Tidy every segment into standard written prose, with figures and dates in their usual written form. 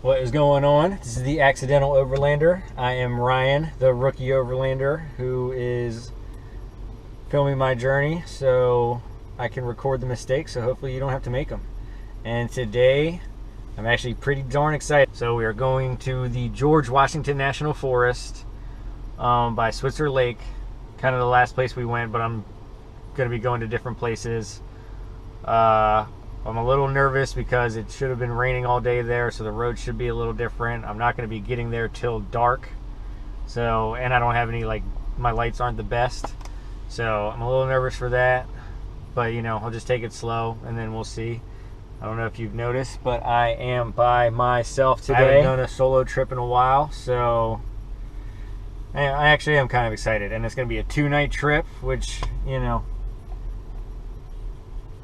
What is going on? This is the Accidental Overlander. I am Ryan, the rookie Overlander, who is filming my journey so I can record the mistakes, so hopefully you don't have to make them. And today, I'm actually pretty darn excited. So we are going to the George Washington National Forest by Switzer Lake. Kind of the last place we went, but I'm going to be going to different places. I'm a little nervous because it should have been raining all day there, so the road should be a little different. I'm not going to be getting there till dark, so, and I don't have any, like, my lights aren't the best, so I'm a little nervous for that. But you know, I'll just take it slow and then we'll see. I don't know if you've noticed, but I am by myself today. I haven't done a solo trip in a while, so I actually am kind of excited. And it's going to be a 2-night trip, which, you know,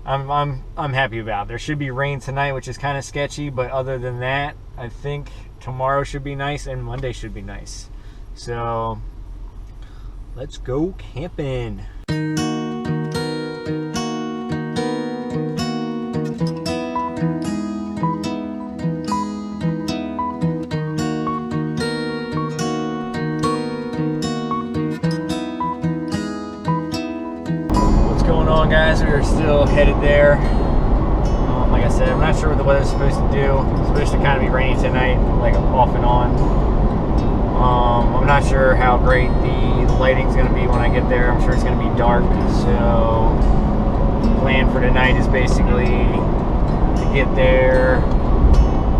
I'm happy about. There should be rain tonight, which is kind of sketchy, but other than that, I think tomorrow should be nice and Monday should be nice. So let's go camping. Guys, we are still headed there. Like I said, I'm not sure what the weather's supposed to do. It's supposed to kind of be rainy tonight, like off and on. I'm not sure how great the lighting's going to be when I get there. I'm sure it's going to be dark. So the plan for tonight is basically to get there,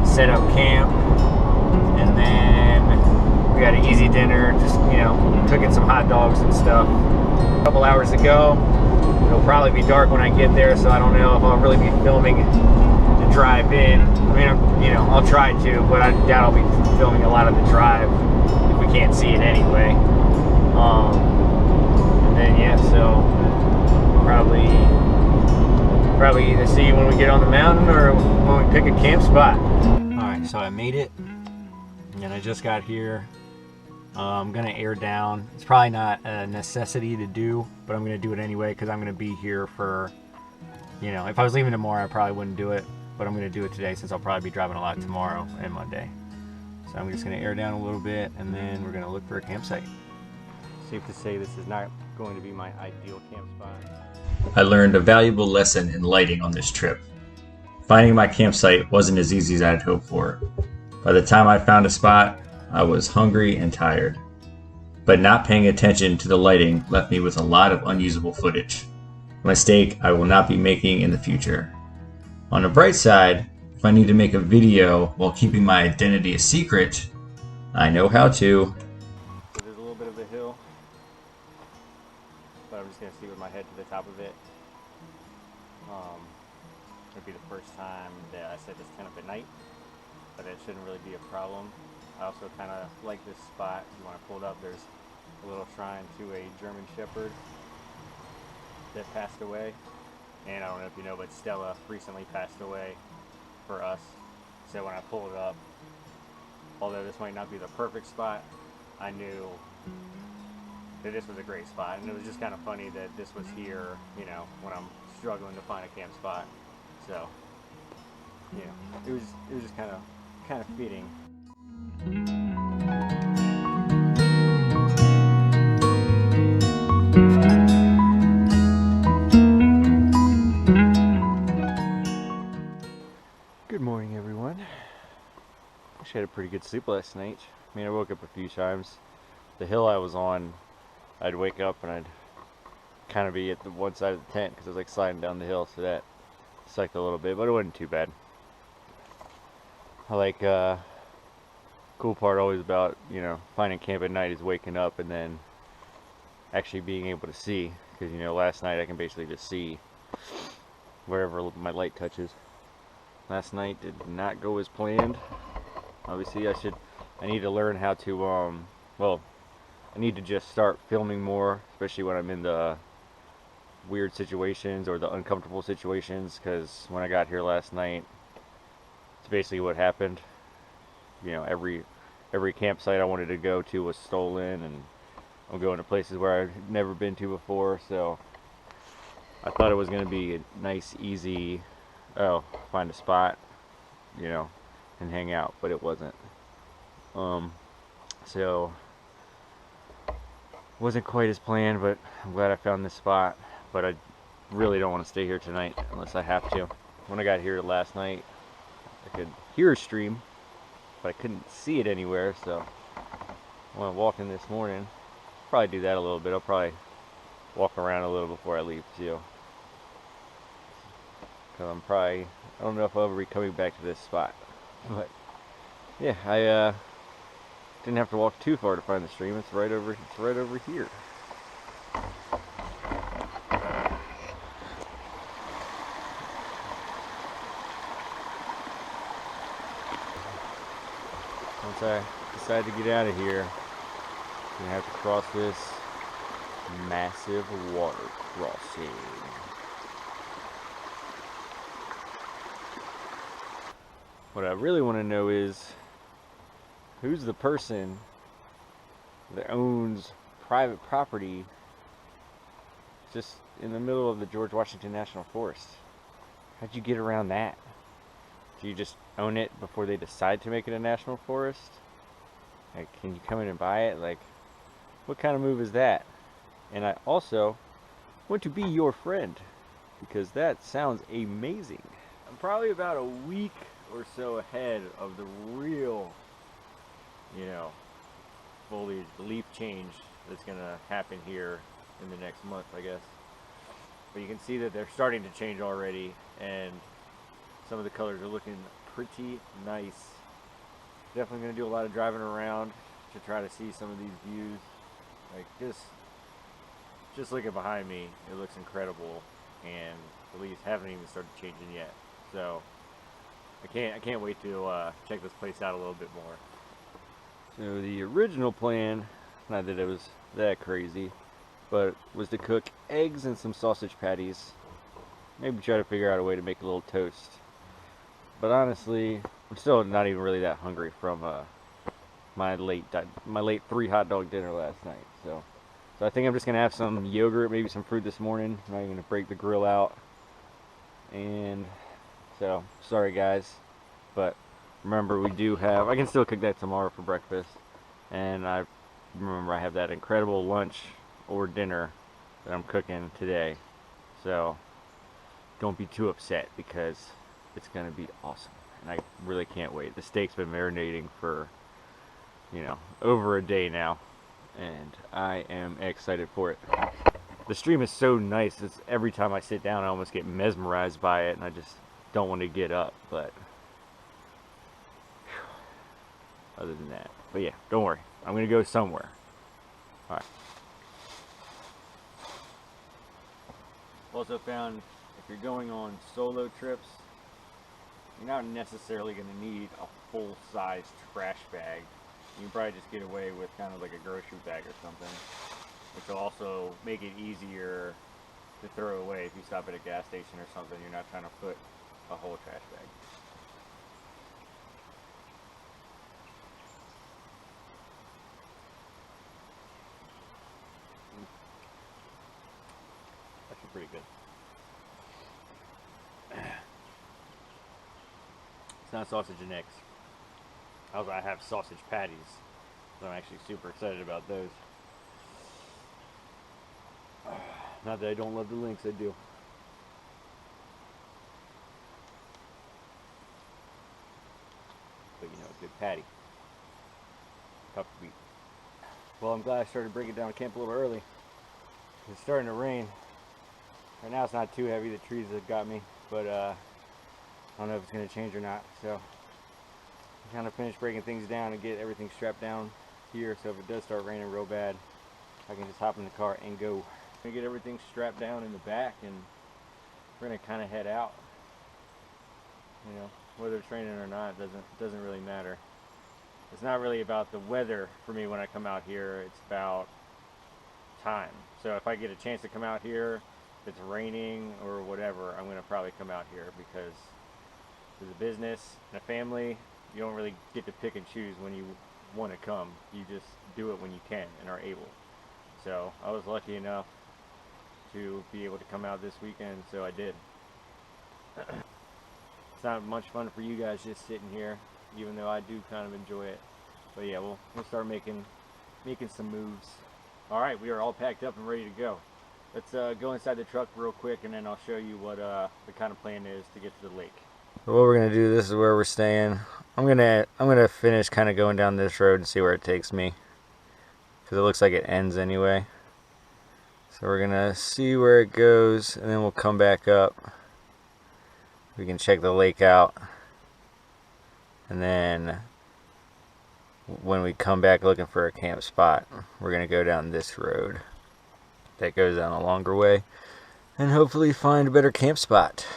set up camp, and then we got an easy dinner. Just, you know, cooking some hot dogs and stuff. A couple hours ago. It'll probably be dark when I get there, so I don't know if I'll really be filming the drive in. I mean, you know, I'll try to, but I doubt I'll be filming a lot of the drive if we can't see it anyway. And then yeah, so probably either see when we get on the mountain or when we pick a camp spot. All right, so I made it, and I just got here. I'm gonna air down. It's probably not a necessity to do, but I'm gonna do it anyway because I'm gonna be here for, you know, if I was leaving tomorrow I probably wouldn't do it, but I'm gonna do it today since I'll probably be driving a lot tomorrow and Monday. So I'm just gonna air down a little bit and then we're gonna look for a campsite. Safe to say this is not going to be my ideal camp spot. I learned a valuable lesson in lighting on this trip. Finding my campsite wasn't as easy as I had hoped for. By the time I found a spot, I was hungry and tired, but not paying attention to the lighting left me with a lot of unusable footage, a mistake I will not be making in the future. On the bright side, if I need to make a video while keeping my identity a secret, I know how to. So there's a little bit of a hill, but I'm just going to see with my head to the top of it. It'll be the first time that I set this tent up at night, but it shouldn't really be a problem. I also kind of like this spot. When I pulled up, there's a little shrine to a German Shepherd that passed away. And I don't know if you know, but Stella recently passed away for us. So when I pulled up, although this might not be the perfect spot, I knew that this was a great spot. And it was just kind of funny that this was here, you know, when I'm struggling to find a camp spot. So, you know, it was just kind of fitting. Good morning, everyone. Actually had a pretty good sleep last night. I mean, I woke up a few times. The hill I was on, I'd wake up and I'd kind of be at the one side of the tent because I was like sliding down the hill, so that sucked a little bit, but it wasn't too bad. I like cool part always about, you know, finding camp at night is waking up and then actually being able to see, because, you know, last night I can basically just see wherever my light touches. Last night did not go as planned. Obviously I need to learn how to well, I need to just start filming more, especially when I'm in the weird situations or the uncomfortable situations, because when I got here last night, it's basically what happened. You know, every campsite I wanted to go to was stolen, and I'm going to places where I've never been to before, so I thought it was going to be a nice, easy, find a spot, you know, and hang out, but it wasn't. So wasn't quite as planned, but I'm glad I found this spot. But I really don't want to stay here tonight unless I have to. When I got here last night, I could hear a stream, but I couldn't see it anywhere, so when I walked in this morning, probably do that a little bit. I'll probably walk around a little before I leave too. Cause I don't know if I'll ever be coming back to this spot. But yeah, I didn't have to walk too far to find the stream. It's right over here. Once I decide to get out of here, I'm gonna have to cross this massive water crossing. What I really want to know is, who's the person that owns private property just in the middle of the George Washington National Forest? How'd you get around that? Do you just own it before they decide to make it a national forest? Like, can you come in and buy it? Like, what kind of move is that? And I also want to be your friend, because that sounds amazing. I'm probably about a week or so ahead of the real, foliage, leaf change that's gonna happen here in the next month, I guess. But you can see that they're starting to change already, and some of the colors are looking pretty nice. Definitely gonna do a lot of driving around to try to see some of these views. Like, just looking behind me, it looks incredible, and the leaves haven't even started changing yet. So I can't wait to check this place out a little bit more. So the original plan, not that it was that crazy, but was to cook eggs and some sausage patties. Maybe try to figure out a way to make a little toast. But honestly, I'm still not even really that hungry from my late 3 hot dog dinner last night. So I think I'm just gonna have some yogurt, maybe some fruit this morning. I'm not even gonna break the grill out. And so, sorry guys, but remember, I can still cook that tomorrow for breakfast. And I have that incredible lunch or dinner that I'm cooking today. So don't be too upset, because it's gonna be awesome. And I really can't wait. The steak's been marinating for, over a day now. And I am excited for it. The stream is so nice. It's every time I sit down, I almost get mesmerized by it, and I just don't want to get up. But other than that, but yeah, don't worry. I'm gonna go somewhere. All right. Also found, if you're going on solo trips, you're not necessarily gonna need a full-size trash bag. You can probably just get away with kind of like a grocery bag or something, which will also make it easier to throw away if you stop at a gas station or something. You're not trying to put a whole trash bag. Actually pretty good. It's not sausage and eggs. I have sausage patties, so I'm actually super excited about those. Not that I don't love the links, I do. But a good patty. Tough to beat. Well, I'm glad I started breaking down camp a little early. It's starting to rain. Right now it's not too heavy, the trees have got me, but I don't know if it's going to change or not. So I'm kind of finished breaking things down and get everything strapped down here, so if it does start raining real bad, I can just hop in the car and go. I'm going to get everything strapped down in the back, and we're going to kind of head out. Whether it's raining or not doesn't really matter. It's not really about the weather for me when I come out here, it's about time. So if I get a chance to come out here, if it's raining or whatever, I'm going to probably come out here, because as a business and a family, you don't really get to pick and choose when you want to come. You just do it when you can and are able. So I was lucky enough to be able to come out this weekend, so I did. It's not much fun for you guys just sitting here, even though I do kind of enjoy it. But yeah, we'll start making some moves. All right, we are all packed up and ready to go. Let's go inside the truck real quick, and then I'll show you what the kind of plan is to get to the lake. So what we're gonna do, this is where we're staying. I'm gonna finish kind of going down this road and see where it takes me, because it looks like it ends anyway. So we're gonna see where it goes, and then we'll come back up. We can check the lake out, and then when we come back looking for a camp spot, we're gonna go down this road that goes down a longer way and hopefully find a better camp spot.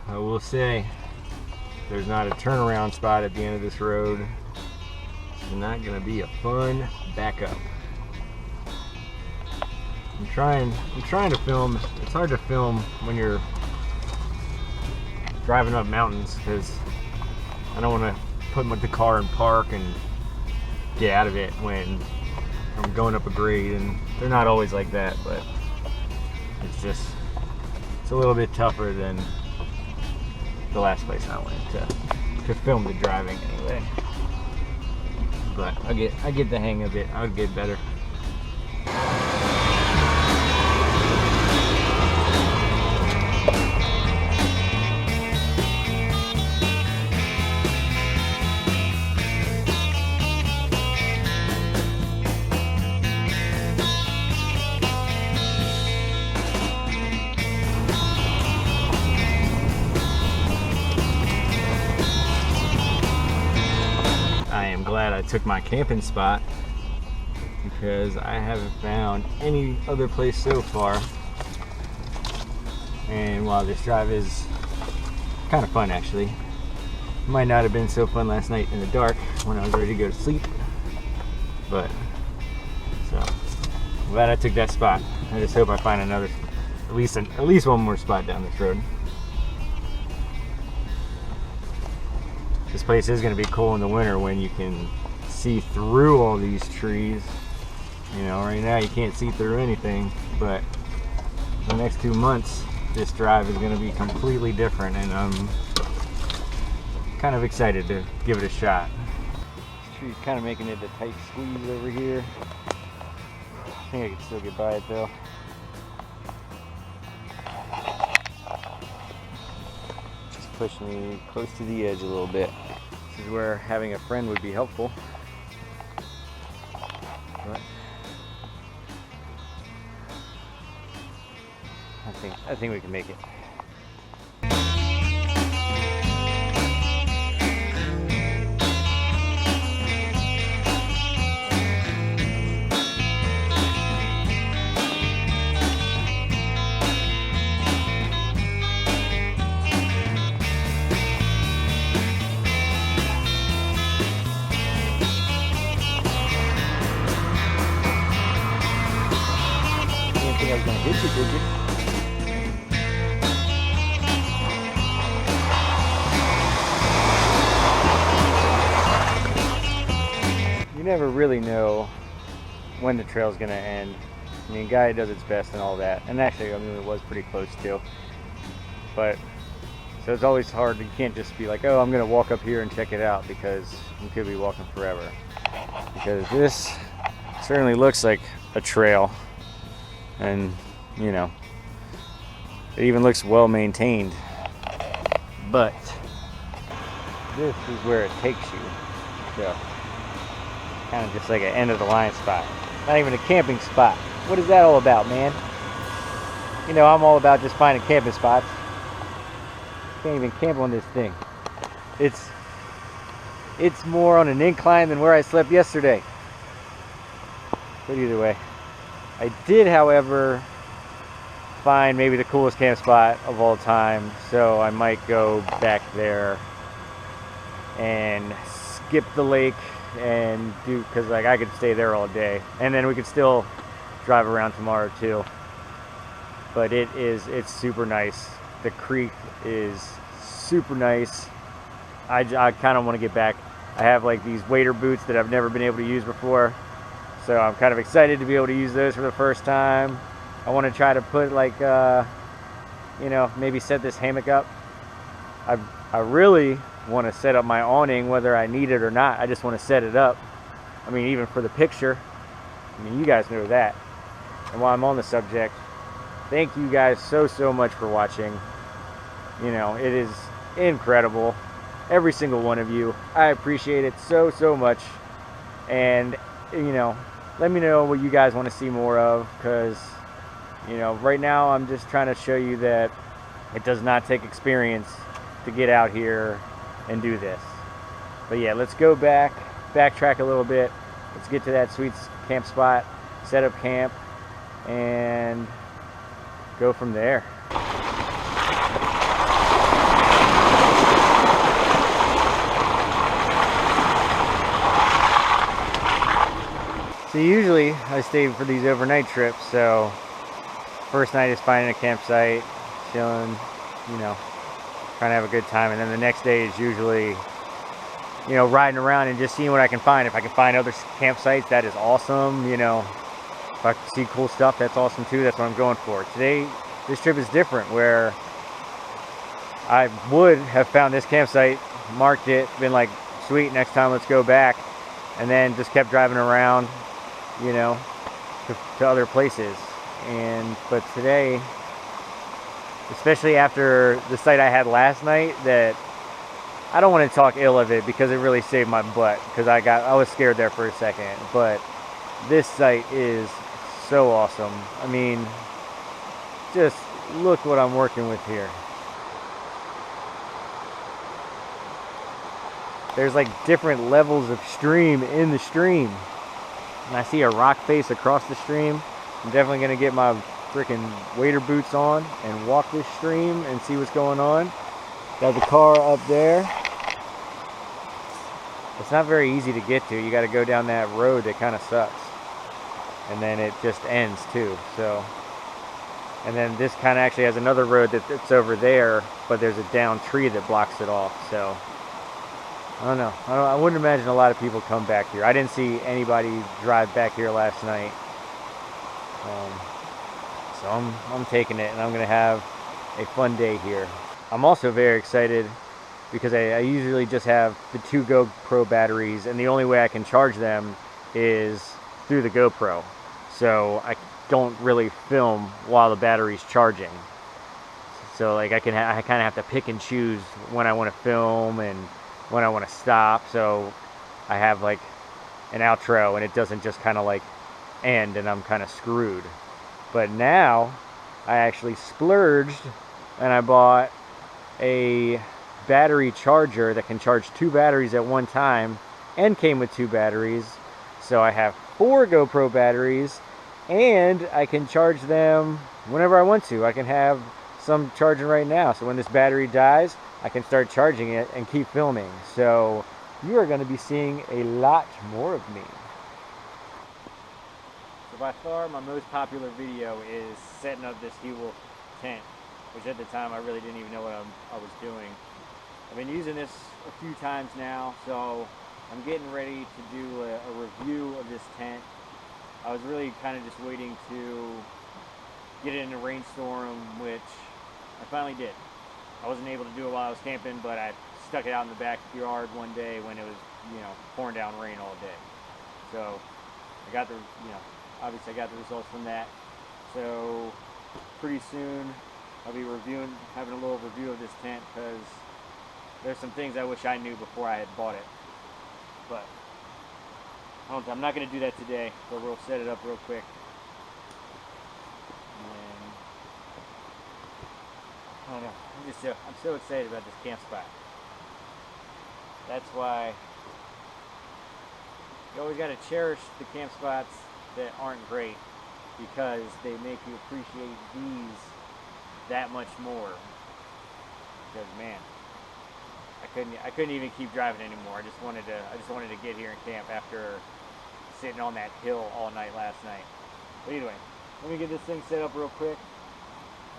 I will say, there's not a turnaround spot at the end of this road. It's not going to be a fun backup. I'm trying to film. It's hard to film when you're driving up mountains, because I don't want to put the car in park and get out of it when I'm going up a grade, and they're not always like that, but it's a little bit tougher than the last place I went to film the driving anyway. But I get the hang of it. I'll get better. Glad I took my camping spot, because I haven't found any other place so far. And while this drive is kind of fun, actually, it might not have been so fun last night in the dark when I was ready to go to sleep. But so I'm glad I took that spot. I just hope I find another, at least one more spot down this road. This place is going to be cool in the winter when you can see through all these trees. You know, right now you can't see through anything, but the next 2 months this drive is going to be completely different, and I'm kind of excited to give it a shot. This tree's kind of making it a tight squeeze over here. I think I can still get by it though. Push me close to the edge a little bit. This is where having a friend would be helpful. But I think we can make it. I was going to hit you, did you? You never really know when the trail's going to end. I mean, guy does its best and all that. And actually, I mean, it was pretty close too. But So it's always hard. You can't just be like, oh, I'm gonna walk up here and check it out, because you could be walking forever. Because this certainly looks like a trail, and you know, it even looks well maintained. But this is where it takes you. So kind of just like an end of the line spot. Not even a camping spot. What is that all about, man? You know, I'm all about just finding camping spots. Can't even camp on this thing. It's more on an incline than where I slept yesterday. But either way, I did, however, find maybe the coolest camp spot of all time, so I might go back there and skip the lake and do, because like I could stay there all day, and then we could still drive around tomorrow too. But it's super nice. The creek is super nice. I kind of want to get back. I have like these wader boots that I've never been able to use before, so I'm kind of excited to be able to use those for the first time. I want to try to put like you know, maybe set this hammock up. I really want to set up my awning, whether I need it or not. I just want to set it up. I mean, even for the picture. I mean, you guys know that. And while I'm on the subject, thank you guys so much for watching. You know, it is incredible. Every single one of you. I appreciate it so much. And, you know, let me know what you guys want to see more of, because, you know, right now I'm just trying to show you that it does not take experience to get out here and do this. But yeah, let's go backtrack a little bit. Let's get to that sweet camp spot, set up camp, and go from there. So usually I stay for these overnight trips, so first night is finding a campsite, chilling, you know, trying to have a good time, and then the next day is usually, you know, riding around and just seeing what I can find. If I can find other campsites, that is awesome. You know, if I can see cool stuff, that's awesome too. That's what I'm going for. Today, this trip is different, where I would have found this campsite, marked it, been like, sweet, next time let's go back, and then just kept driving around, you know, to other places. But today, especially after the site I had last night, that I don't want to talk ill of it because it really saved my butt, because I was scared there for a second. But this site is so awesome. I mean, just look what I'm working with here. There's like different levels of stream in the stream, and I see a rock face across the stream. I'm definitely gonna get my freaking wader boots on and walk this stream and see what's going on. Got the car up there. It's not very easy to get to. You got to go down that road that kind of sucks, and then it just ends too. So, and then this kind of actually has another road that's over there, but there's a down tree that blocks it off. So I don't know. I wouldn't imagine a lot of people come back here. I didn't see anybody drive back here last night. So I'm taking it, and I'm gonna have a fun day here. I'm also very excited because I usually just have the 2 GoPro batteries, and the only way I can charge them is through the GoPro. So I don't really film while the battery's charging. So like I kind of have to pick and choose when I want to film and when I want to stop. So I have like an outro, and it doesn't just kind of like end and I'm kind of screwed. But now I actually splurged, and I bought a battery charger that can charge 2 batteries at one time, and came with 2 batteries. So I have 4 GoPro batteries, and I can charge them whenever I want to. I can have some charging right now, so when this battery dies, I can start charging it and keep filming. So you are going to be seeing a lot more of me. So by far my most popular video is setting up this He-Wolf tent, which at the time I really didn't even know what I was doing. I've been using this a few times now, so I'm getting ready to do a review of this tent. I was really kind of just waiting to get it in a rainstorm, which I finally did. I wasn't able to do it while I was camping, but I stuck it out in the backyard one day when it was, pouring down rain all day. So I got the, obviously I got the results from that. So pretty soon I'll be having a little review of this tent, because there's some things I wish I knew before I had bought it. But I'm not going to do that today, but we'll set it up real quick. And I don't know, I'm so excited about this camp spot. That's why you always got to cherish the camp spots that aren't great, because they make you appreciate these that much more. Because man, I couldn't even keep driving anymore. I just wanted to get here and camp after sitting on that hill all night last night. But anyway, let me get this thing set up real quick,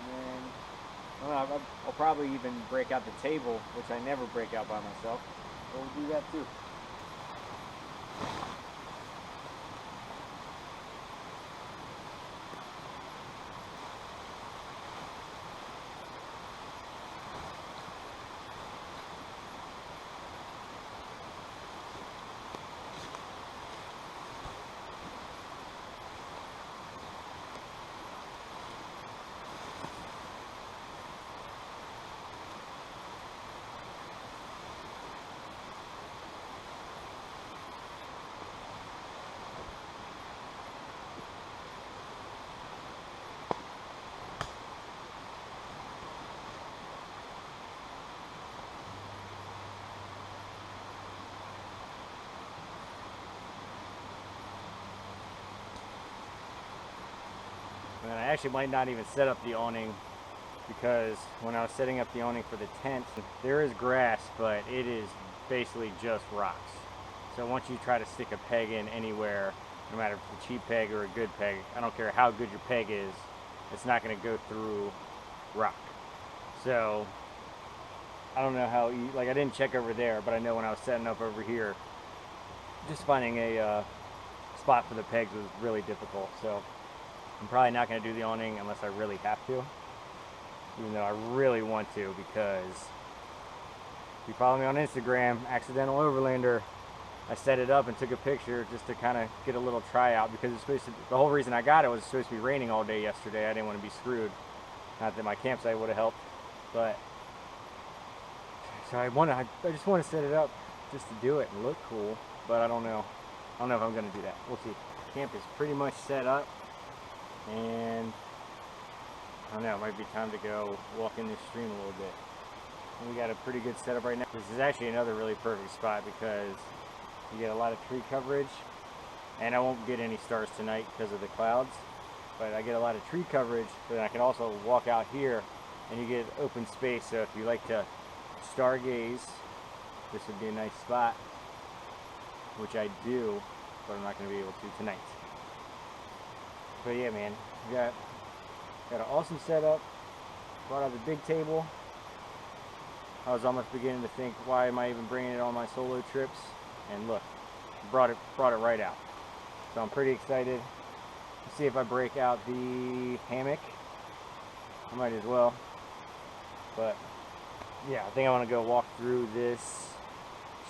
and then I'll probably even break out the table, which I never break out by myself. So we'll do that too. And I actually might not even set up the awning, because when I was setting up the awning for the tent, there is grass, but it is basically just rocks. So once you try to stick a peg in anywhere, no matter if it's a cheap peg or a good peg, I don't care how good your peg is, it's not going to go through rock. So I don't know how, I didn't check over there, but I know when I was setting up over here, just finding a spot for the pegs was really difficult. So I'm probably not going to do the awning unless I really have to, even though I really want to, because if you follow me on Instagram, Accidental Overlander, I set it up and took a picture just to kind of get a little tryout, because it's supposed to, the whole reason I got it was supposed to be raining all day yesterday. I didn't want to be screwed. Not that my campsite would have helped, but so I just want to set it up just to do it and look cool, but I don't know if I'm going to do that. We'll see. Camp is pretty much set up, and I don't know, it might be time to go walk in this stream a little bit. And we got a pretty good setup right now. This is actually another really perfect spot, because you get a lot of tree coverage, and I won't get any stars tonight because of the clouds, but I get a lot of tree coverage, but I can also walk out here and you get open space. So if you like to stargaze, this would be a nice spot, which I do, but I'm not going to be able to tonight. But yeah, man, we got an awesome setup. Brought out the big table. I was almost beginning to think, why am I even bringing it on my solo trips? And look, brought it right out. So I'm pretty excited to see if I break out the hammock. I might as well. But yeah, I think I want to go walk through this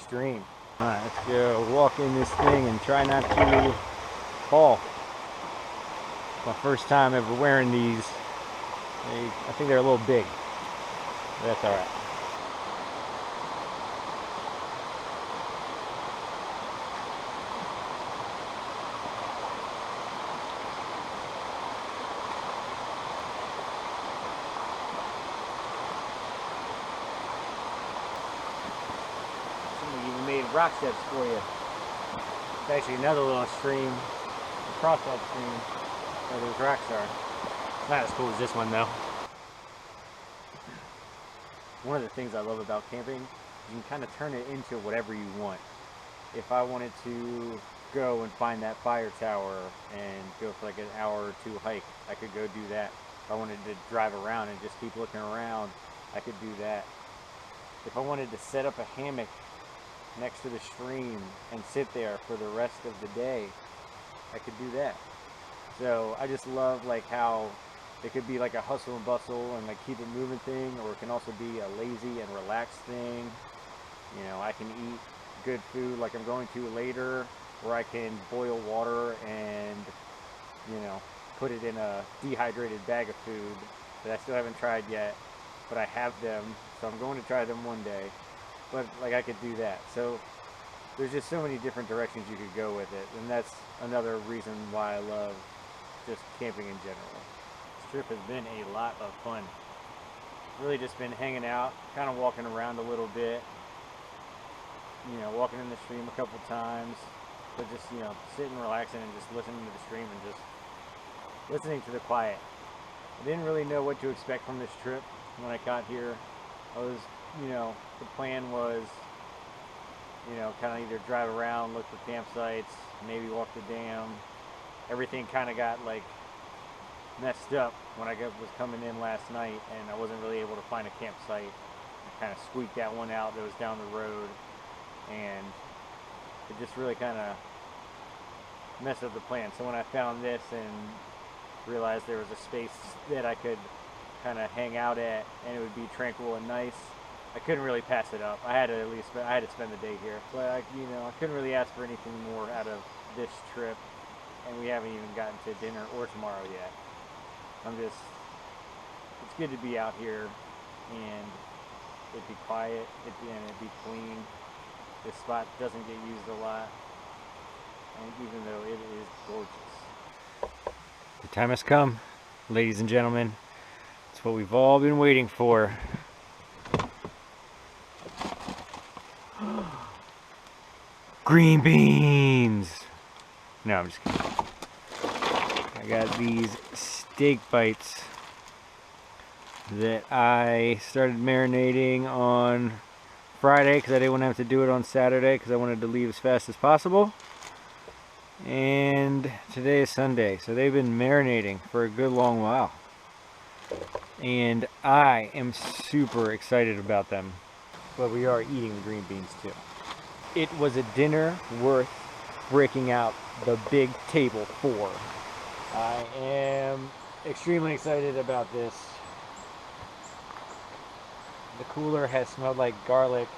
stream. All right, let's go walk in this thing and try not to fall. My first time ever wearing these. I think they're a little big, but that's all right. Somebody even made rock steps for you. It's actually another little stream across that stream where those rocks are. Not as cool as this one though. One of the things I love about camping is you can kind of turn it into whatever you want. If I wanted to go and find that fire tower and go for like an hour or two hike, I could go do that. If I wanted to drive around and just keep looking around, I could do that. If I wanted to set up a hammock next to the stream and sit there for the rest of the day, I could do that. So I just love like how It could be like a hustle and bustle and like keep it moving thing, or it can also be a lazy and relaxed thing. You know, I can eat good food like I'm going to later, or I can boil water and, you know, put it in a dehydrated bag of food that I still haven't tried yet, but I have them, so I'm going to try them one day. But like I could do that. So there's just so many different directions you could go with it, and that's another reason why I love just camping in general. This trip has been a lot of fun. Really just been hanging out, kind of walking around a little bit, you know, walking in the stream a couple times, but just, you know, sitting, relaxing, and just listening to the stream and just listening to the quiet. I didn't really know what to expect from this trip when I got here. I was, you know, the plan was, you know, kind of either drive around, look for campsites, maybe walk the dam. Everything kind of got like messed up when I was coming in last night, and I wasn't really able to find a campsite. I kind of squeaked that one out that was down the road, and it just really kind of messed up the plan. So when I found this and realized there was a space that I could kind of hang out at and it would be tranquil and nice, I couldn't really pass it up. I had to spend the day here. But you know, I couldn't really ask for anything more out of this trip, and we haven't even gotten to dinner or tomorrow yet. It's good to be out here, and it'd be quiet, it'd be clean. This spot doesn't get used a lot, and even though it is gorgeous. The time has come, ladies and gentlemen. It's what we've all been waiting for. Green beans! No, I'm just kidding. I got these steak bites that I started marinating on Friday because I didn't want to have to do it on Saturday because I wanted to leave as fast as possible. And today is Sunday, so they've been marinating for a good long while. And I am super excited about them. But we are eating the green beans too. It was a dinner worth breaking out the big table for. I am extremely excited about this. The cooler has smelled like garlic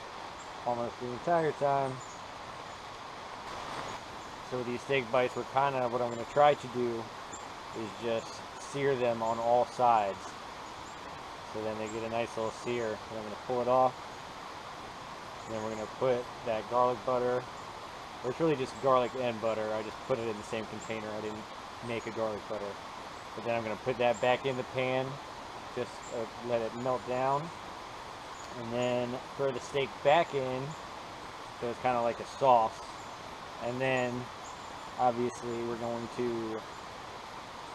almost the entire time. So these steak bites were kind of what I'm going to try to do is just sear them on all sides. So then they get a nice little sear. And I'm going to pull it off. And then we're going to put that garlic butter, or it's really just garlic and butter. I just put it in the same container. I didn't make a garlic butter. But then I'm going to put that back in the pan, just let it melt down. And then throw the steak back in, so it's kind of like a sauce. And then, obviously, we're going to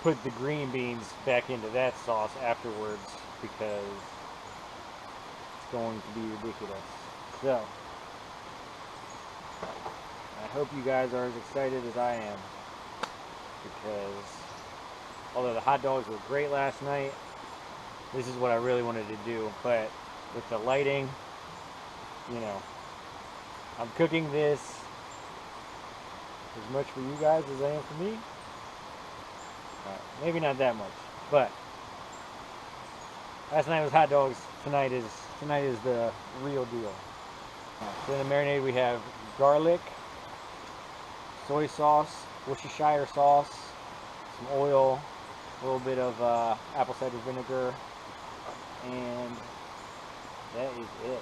put the green beans back into that sauce afterwards, because it's going to be ridiculous. So, I hope you guys are as excited as I am, because although the hot dogs were great last night, this is what I really wanted to do. But with the lighting, you know, I'm cooking this as much for you guys as I am for me. Maybe not that much, but last night was hot dogs. Tonight is the real deal. So in the marinade we have garlic, soy sauce, Worcestershire sauce, some oil, a little bit of apple cider vinegar, and that is it.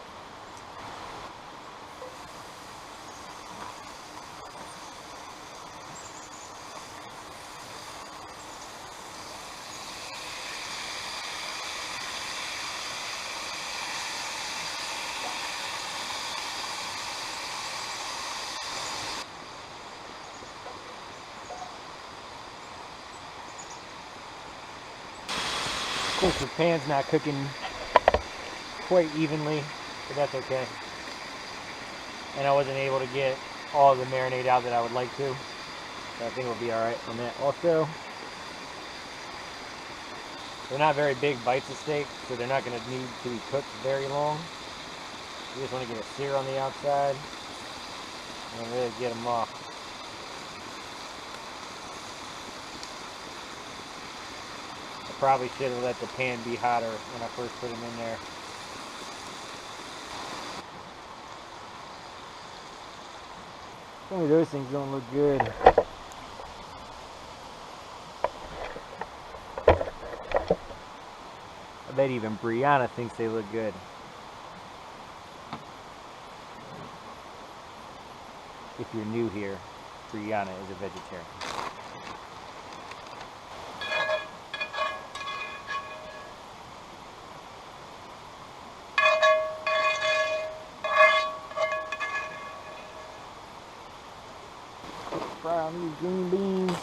Of course, the pan's not cooking quite evenly, but that's okay. And I wasn't able to get all of the marinade out that I would like to, so I think we'll be alright on that. Also, they're not very big bites of steak, so they're not going to need to be cooked very long. You just want to get a sear on the outside and really get them off. Probably should have let the pan be hotter when I first put them in there. Some of those things don't look good. I bet even Brianna thinks they look good. If you're new here, Brianna is a vegetarian. Fry on these green beans.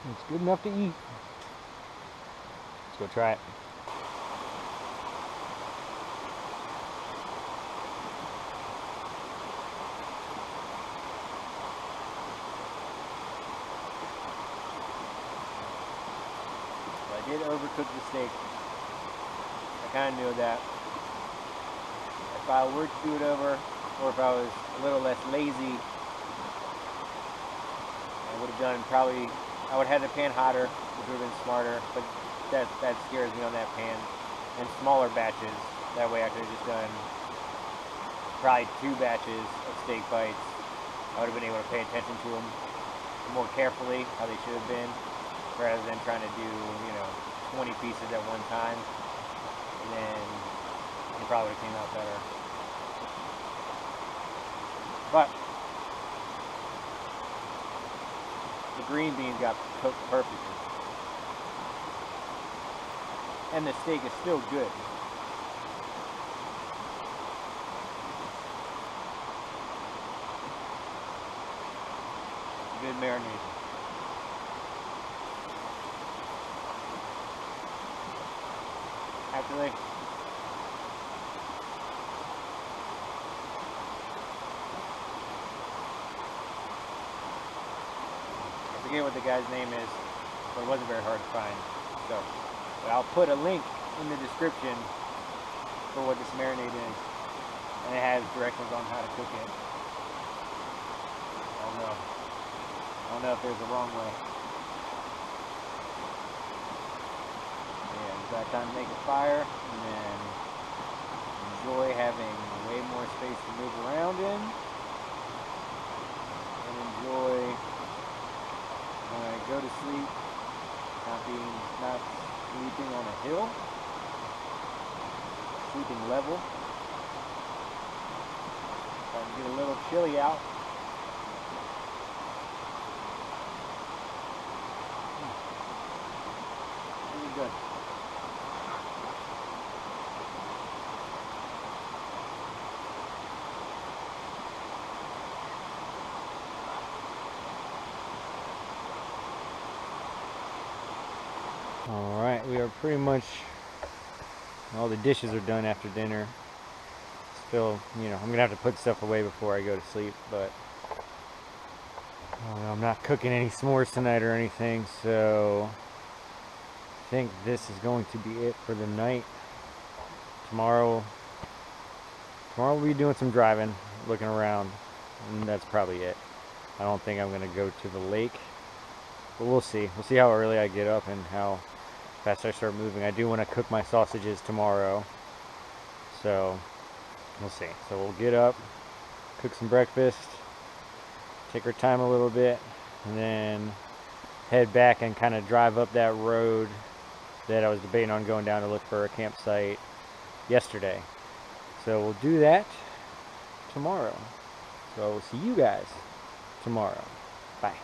It's good enough to eat. Let's go try it. Well, I did overcook the steak. I kind of knew that. If I were to do it over, or if I was a little less lazy, I would have done probably, I would have had the pan hotter, which would have been smarter, but that scares me on that pan. And smaller batches, that way I could have just done probably 2 batches of steak bites. I would have been able to pay attention to them more carefully, how they should have been, rather than trying to do, 20 pieces at one time. And then it probably would have came out better. But the green beans got cooked perfectly. And the steak is still good. Good marination. Actually, I forget what the guy's name is, but it wasn't very hard to find. So, but I'll put a link in the description for what this marinade is, and it has directions on how to cook it. I don't know if there's a wrong way. Yeah, it's that time to make a fire, and then enjoy having way more space to move around in, and enjoy when I go to sleep, not sleeping on a hill, sleeping level. Starting to get a little chilly out. Really good. Alright, we are pretty much, all the dishes are done after dinner. Still, I'm going to have to put stuff away before I go to sleep, but I don't know, I'm not cooking any s'mores tonight or anything, so I think this is going to be it for the night. Tomorrow we'll be doing some driving, looking around, and that's probably it. I don't think I'm going to go to the lake, but we'll see. We'll see how early I get up and how fast I start moving. I do want to cook my sausages tomorrow, so we'll see. So we'll get up, cook some breakfast, take our time a little bit, and then head back and kind of drive up that road that I was debating on going down to look for a campsite yesterday. So we'll do that tomorrow. So we'll see you guys tomorrow. Bye.